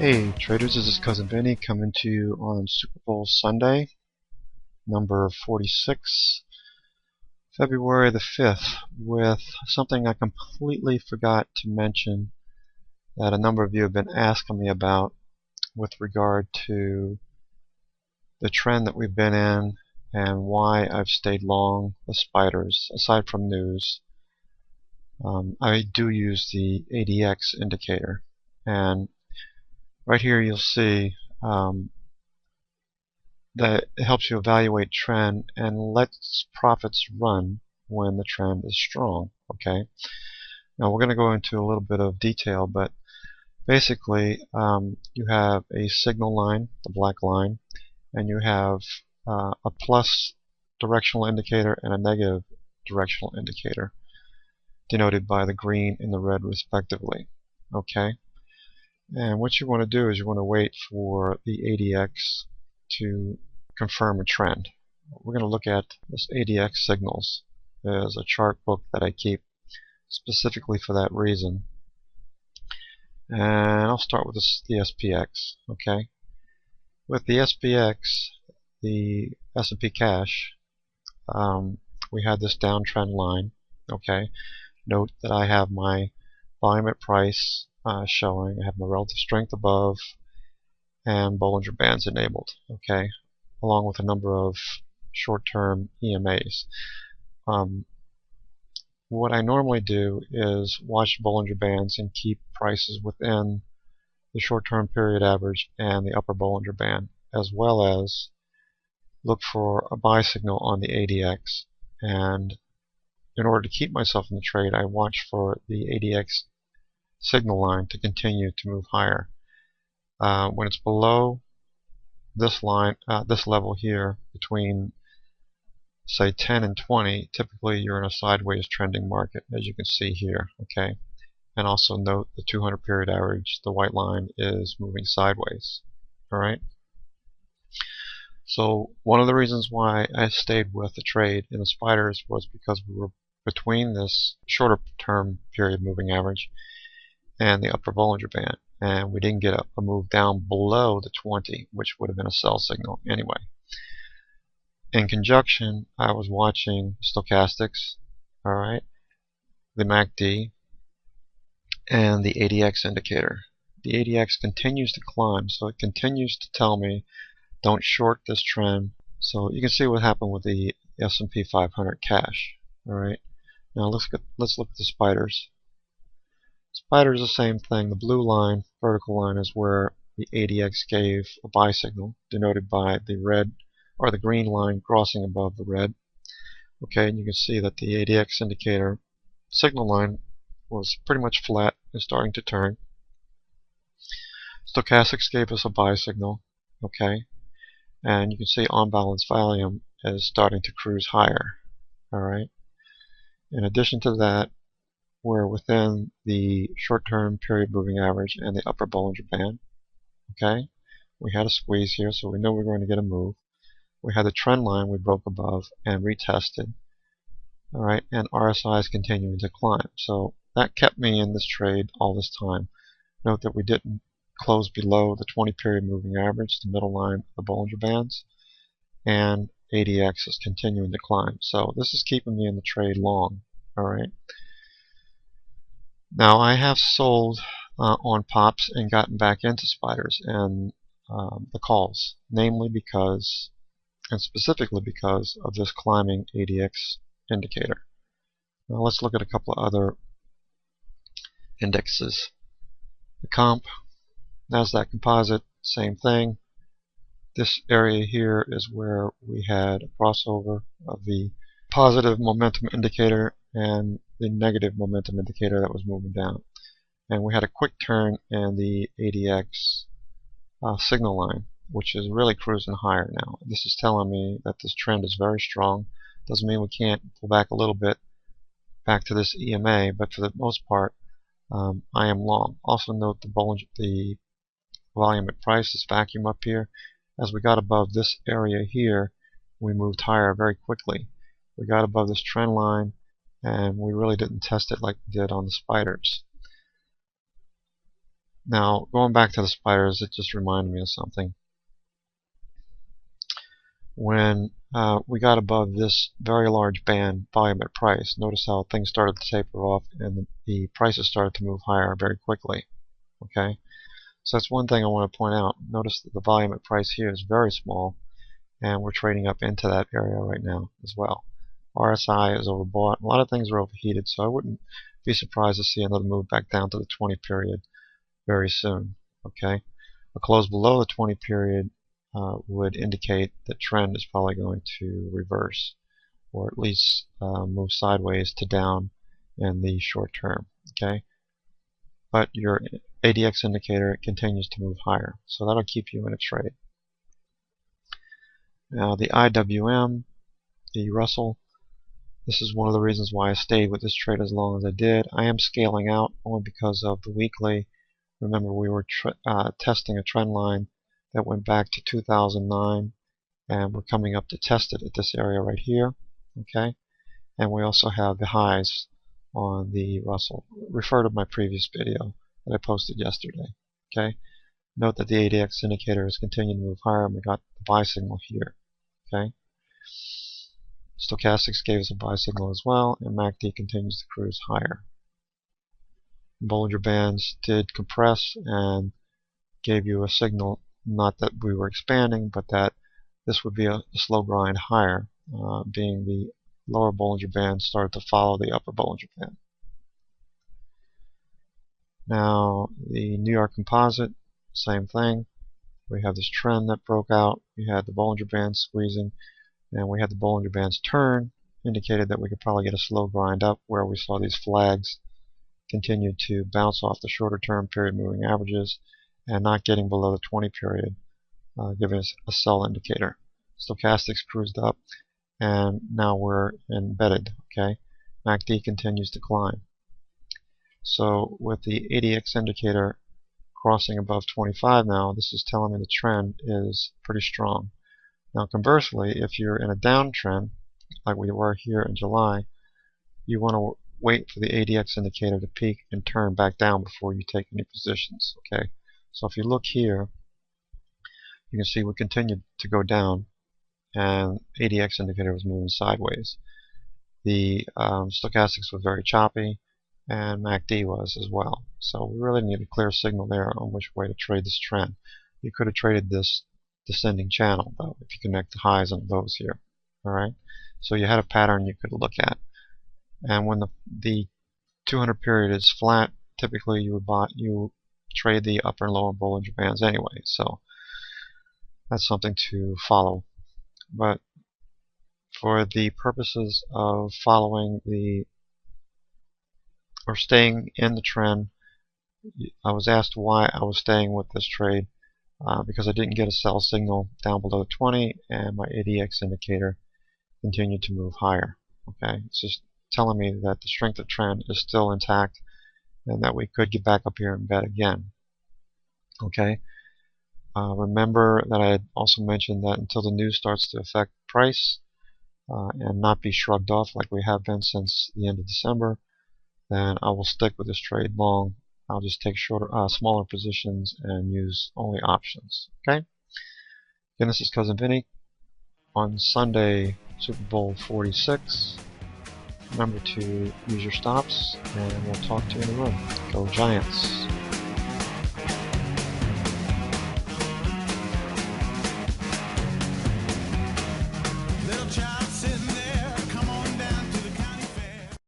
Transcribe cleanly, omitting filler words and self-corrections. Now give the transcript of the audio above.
Hey traders, this is Cousin Benny coming to you on Super Bowl Sunday, number 46, February the 5th, with something I completely forgot to mention that a number of you have been asking me about with regard to the trend that we've been in and why I've stayed long the spiders. Aside from news, I do use the ADX indicator, and right here you'll see that it helps you evaluate trend and lets profits run when the trend is strong. Okay, now we're going to go into a little bit of detail, but basically you have a signal line, the black line, and you have a plus directional indicator and a negative directional indicator, denoted by the green and the red respectively. Okay, and what you want to do is you want to wait for the ADX to confirm a trend. We're going to look at this ADX signals. There's a chart book that I keep specifically for that reason. And I'll start with the SPX. Okay, with the SPX, the S&P cash, we had this downtrend line. Okay, note that I have my volume at price showing. I have my relative strength above and Bollinger Bands enabled. Okay, along with a number of short-term EMAs. What I normally do is watch Bollinger Bands and keep prices within the short-term period average and the upper Bollinger Band, as well as look for a buy signal on the ADX. And in order to keep myself in the trade, I watch for the ADX signal line to continue to move higher. When it's below this line, this level here, between say 10 and 20, typically you're in a sideways trending market, as you can see here. Okay, and also note the 200 period average, the white line, is moving sideways. Alright, so one of the reasons why I stayed with the trade in the spiders was because we were between this shorter term period moving average and the upper Bollinger Band, and we didn't get a move down below the 20, which would have been a sell signal anyway. In conjunction, I was watching stochastics, alright, the MACD, and the ADX indicator. The ADX continues to climb, so it continues to tell me don't short this trend. So you can see what happened with the S&P 500 cash. Alright, now let's look at the spiders. Spider is the same thing. The blue line, vertical line, is where the ADX gave a buy signal, denoted by the red or the green line crossing above the red. Okay, and you can see that the ADX indicator signal line was pretty much flat and starting to turn. Stochastics gave us a buy signal. Okay, and you can see on balance volume is starting to cruise higher. Alright, in addition to that, we're within the short-term period moving average and the upper Bollinger Band. Okay, we had a squeeze here, so we know we're going to get a move. We had the trend line we broke above and retested. Alright, and RSI is continuing to climb. So that kept me in this trade all this time. Note that we didn't close below the 20 period moving average, the middle line of the Bollinger Bands, and ADX is continuing to climb. So this is keeping me in the trade long. Alright. Now I have sold on pops and gotten back into spiders and the calls, namely because, and specifically because, of this climbing ADX indicator. Now let's look at a couple of other indexes. The comp, NASDAQ Composite, same thing. This area here is where we had a crossover of the positive momentum indicator and the negative momentum indicator that was moving down. And we had a quick turn in the ADX signal line, which is really cruising higher now. This is telling me that this trend is very strong. Doesn't mean we can't pull back a little bit back to this EMA, but for the most part, I am long. Also note the volume at price, this vacuum up here. As we got above this area here, we moved higher very quickly. We got above this trend line, and we really didn't test it like we did on the spiders. Now, going back to the spiders, it just reminded me of something. When we got above this very large band, volume at price, notice how things started to taper off and the prices started to move higher very quickly. Okay, so that's one thing I want to point out. Notice that the volume at price here is very small, and we're trading up into that area right now as well. RSI is overbought. A lot of things are overheated, so I wouldn't be surprised to see another move back down to the 20 period very soon. Okay, a close below the 20 period would indicate that trend is probably going to reverse, or at least move sideways to down in the short term. Okay, but your ADX indicator continues to move higher, so that'll keep you in a trade. Now the IWM, the Russell, this is one of the reasons why I stayed with this trade as long as I did. I am scaling out only because of the weekly. Remember, we were testing a trend line that went back to 2009, and we're coming up to test it at this area right here. Okay, and we also have the highs on the Russell. Refer to my previous video that I posted yesterday. Okay, note that the ADX indicator has continued to move higher, and we got the buy signal here. Okay, stochastics gave us a buy signal as well, and MACD continues to cruise higher. Bollinger Bands did compress and gave you a signal, not that we were expanding, but that this would be a slow grind higher, being the lower Bollinger Band started to follow the upper Bollinger Band. Now the New York Composite, same thing. We have this trend that broke out. We had the Bollinger Band squeezing, and we had the Bollinger Bands turn, indicated that we could probably get a slow grind up, where we saw these flags continue to bounce off the shorter term period moving averages and not getting below the 20 period, giving us a sell indicator. Stochastics cruised up, and now we're embedded. Okay, MACD continues to climb. So with the ADX indicator crossing above 25 now, this is telling me the trend is pretty strong. Now conversely, if you're in a downtrend like we were here in July, you want to wait for the ADX indicator to peak and turn back down before you take any positions. Okay, so if you look here, you can see we continued to go down, and ADX indicator was moving sideways. The stochastics was very choppy, and MACD was as well. So we really need a clear signal there on which way to trade this trend. You could have traded this descending channel though, if you connect the highs and lows here. Alright, so you had a pattern you could look at. And when the 200 period is flat, typically you trade the upper and lower Bollinger Bands anyway, so that's something to follow. But for the purposes of following or staying in the trend, I was asked why I was staying with this trade, because I didn't get a sell signal down below 20, and my ADX indicator continued to move higher. Okay, it's just telling me that the strength of trend is still intact and that we could get back up here and bet again. Okay, remember that I had also mentioned that until the news starts to affect price and not be shrugged off like we have been since the end of December, then I will stick with this trade long. I'll just take smaller positions and use only options. Okay, again, this is Cousin Vinny on Sunday, Super Bowl 46. Remember to use your stops, and we'll talk to you in the room. Go Giants!